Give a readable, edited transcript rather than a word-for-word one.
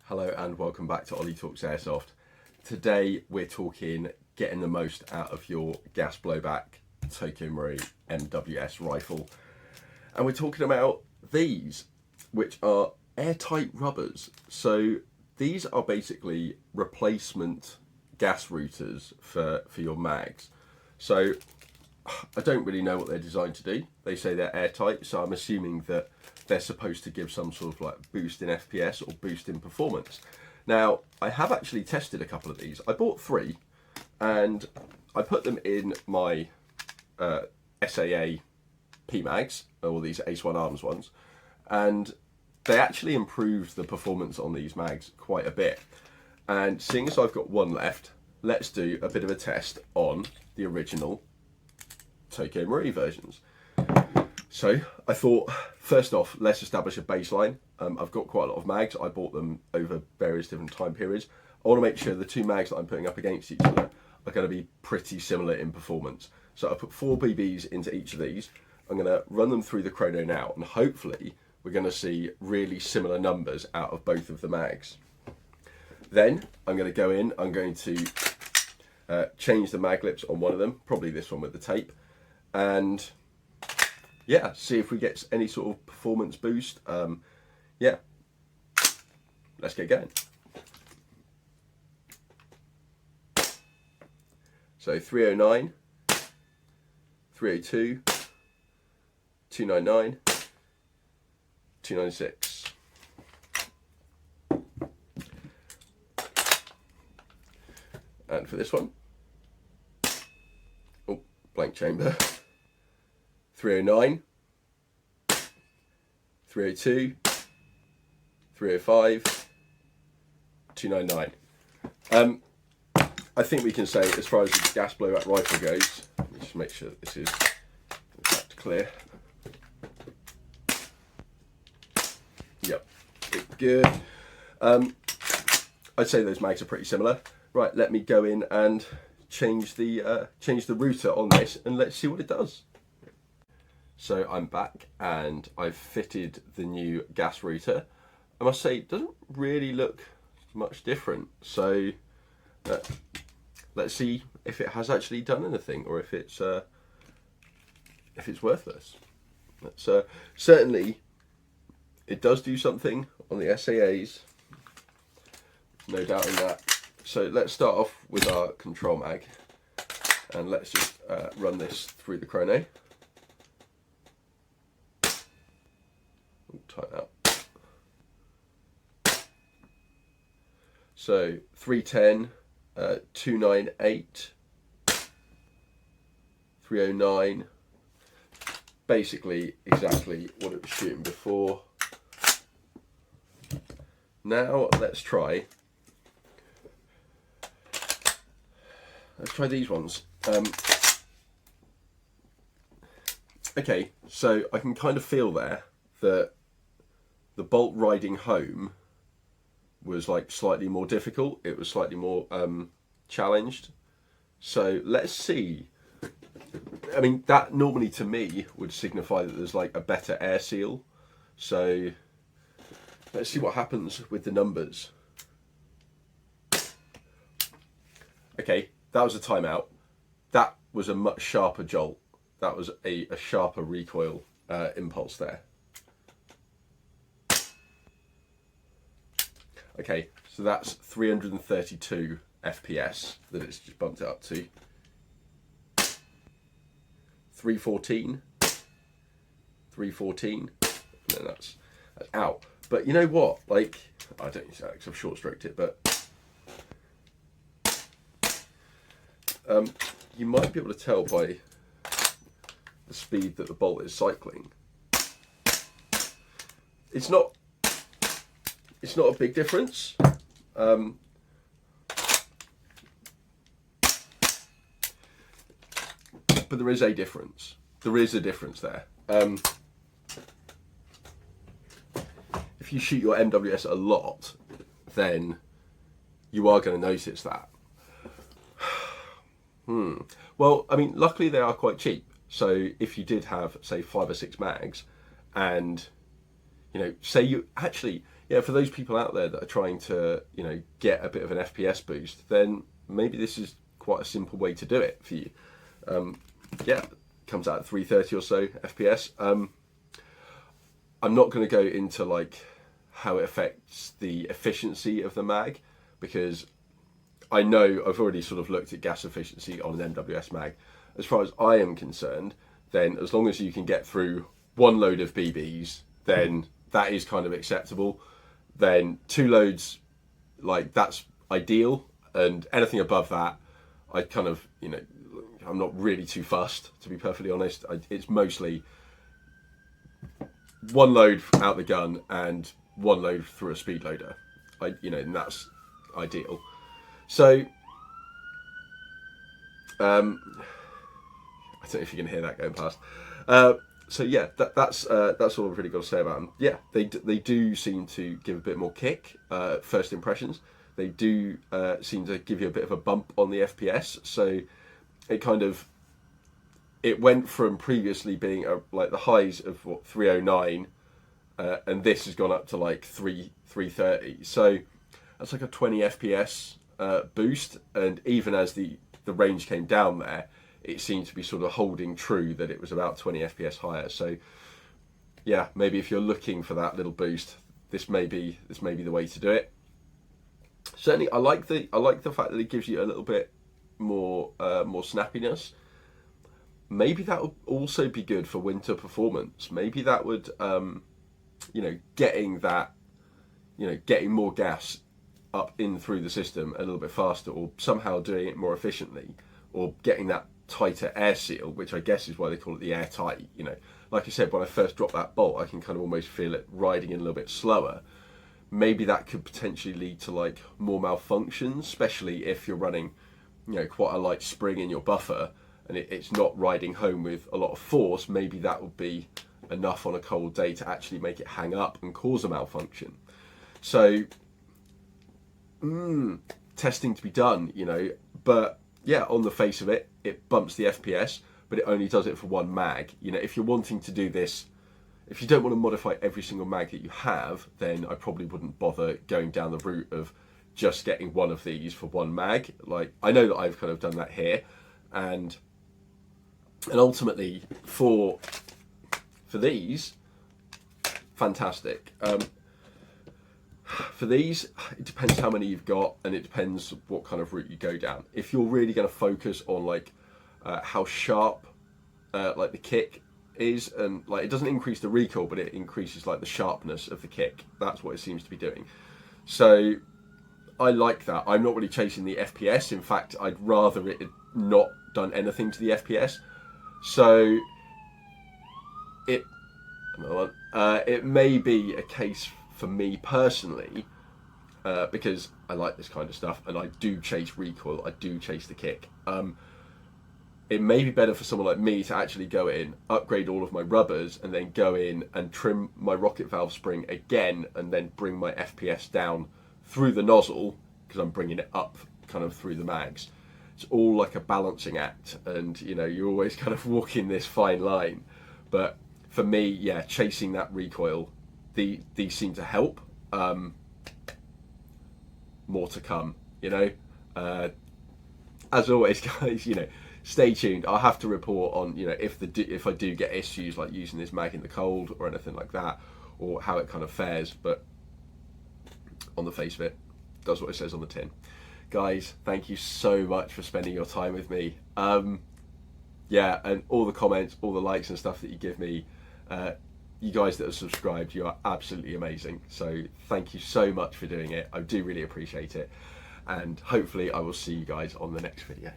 Hello and welcome back to Ollie Talks Airsoft. Today we're talking getting the most out of your gas blowback Tokyo Marui MWS rifle. And we're talking about these, which are airtight rubbers. So these are basically replacement gas routers for your mags. So I don't really know what they're designed to do. They say they're airtight, so I'm assuming that they're supposed to give some sort of like boost in FPS or boost in performance. Now, I have actually tested a couple of these. I bought 3 and I put them in my SAA PMags, or these Ace 1 Arms ones, and they actually improved the performance on these mags quite a bit. And seeing as I've got one left, let's do a bit of a test on the original Tokyo Marui versions. So I thought, first off, let's establish a baseline. I've got quite a lot of mags. I bought them over various different time periods. I want to make sure the 2 mags that I'm putting up against each other are going to be pretty similar in performance. So I put 4 BBs into each of these. I'm going to run them through the chrono now, and hopefully we're going to see really similar numbers out of both of the mags. Then I'm going to go in, I'm going to change the mag lips on one of them, probably this one with the tape, and yeah, see if we get any sort of performance boost. Yeah, let's get going. So 309, 302, 299, 296. And for this one, oh, blank chamber. 309, 302, 305, 299. I think we can say, as far as the gas blowback rifle goes, let me just make sure that this is in fact clear. Yep, good. I'd say those mags are pretty similar. Right, let me go in and change the router on this, and let's see what it does. So I'm back and I've fitted the new gas router. I must say it doesn't really look much different. So let's see if it has actually done anything, or if it's worthless. Certainly it does do something on the SAAs, no doubt in that. So let's start off with our control mag, and let's just run this through the chrono. Tight out. So 310, 298, 309, basically exactly what it was shooting before. Now let's try these ones. Okay, so I can kind of feel there that the bolt riding home was like slightly more difficult. It was slightly more challenged. So let's see. I mean, that normally to me would signify that there's like a better air seal. So let's see what happens with the numbers. Okay, that was a timeout. That was a much sharper jolt. That was a sharper recoil impulse there. Okay, so that's 332 FPS that it's just bumped it up to. 314, 314, and then that's out. But you know what? Like, I don't use that because I've short stroked it, but you might be able to tell by the speed that the bolt is cycling. It's not a big difference. But there is a difference. There is a difference there. If you shoot your MWS a lot, then you are going to notice that. Well, I mean, luckily they are quite cheap. So if you did have, say, 5 or 6 mags, and, you know, say you actually, yeah, for those people out there that are trying to, get a bit of an FPS boost, then maybe this is quite a simple way to do it for you. Yeah, comes out at 330 or so FPS. I'm not going to go into like how it affects the efficiency of the mag, because I know I've already sort of looked at gas efficiency on an MWS mag. As far as I am concerned, then as long as you can get through one load of BBs, then that is kind of acceptable. Then 2 loads, like, that's ideal, and anything above that, I kind of, I'm not really too fussed, to be perfectly honest. It's mostly 1 load out the gun and 1 load through a speed loader, and that's ideal. So, I don't know if you can hear that going past. So yeah, that's all I've really got to say about them. Yeah, they do seem to give a bit more kick. First impressions, they do seem to give you a bit of a bump on the FPS. So it went from previously being like the highs of 309, and this has gone up to like 330. So that's like a 20 FPS boost, and even as the range came down there, it seemed to be sort of holding true that it was about 20 FPS higher. So yeah, maybe if you're looking for that little boost, this may be the way to do it. Certainly, I like the fact that it gives you a little bit more snappiness. Maybe that would also be good for winter performance. Maybe that would, getting more gas up in through the system a little bit faster, or somehow doing it more efficiently, or getting that tighter air seal, which I guess is why they call it the airtight. Like I said, when I first dropped that bolt, I can kind of almost feel it riding in a little bit slower. Maybe that could potentially lead to like more malfunctions, especially if you're running, quite a light spring in your buffer and it's not riding home with a lot of force. Maybe that would be enough on a cold day to actually make it hang up and cause a malfunction. So, testing to be done, but yeah, on the face of it, it bumps the FPS, but it only does it for 1 mag. If you're wanting to do this, if you don't want to modify every single mag that you have, then I probably wouldn't bother going down the route of just getting 1 of these for 1 mag. Like, I know that I've kind of done that here, and ultimately for these, fantastic. For these, it depends how many you've got, and it depends what kind of route you go down. If you're really going to focus on like how sharp like the kick is, and like it doesn't increase the recoil, but it increases like the sharpness of the kick. That's what it seems to be doing. So I like that. I'm not really chasing the FPS. In fact, I'd rather it had not done anything to the FPS. So it may be a case for me personally, because I like this kind of stuff and I do chase recoil, I do chase the kick. It may be better for someone like me to actually go in, upgrade all of my rubbers, and then go in and trim my rocket valve spring again, and then bring my FPS down through the nozzle, because I'm bringing it up kind of through the mags. It's all like a balancing act, and you're always kind of walking this fine line. But for me, yeah, chasing that recoil, these seem to help. More to come, as always, guys. Stay tuned. I'll have to report on if I do get issues like using this mag in the cold or anything like that, or how it kind of fares. But on the face of it, does what it says on the tin. Guys, thank you so much for spending your time with me. Yeah, and all the comments, all the likes and stuff that you give me. You guys that have subscribed, you are absolutely amazing. So thank you so much for doing it. I do really appreciate it. And hopefully I will see you guys on the next video.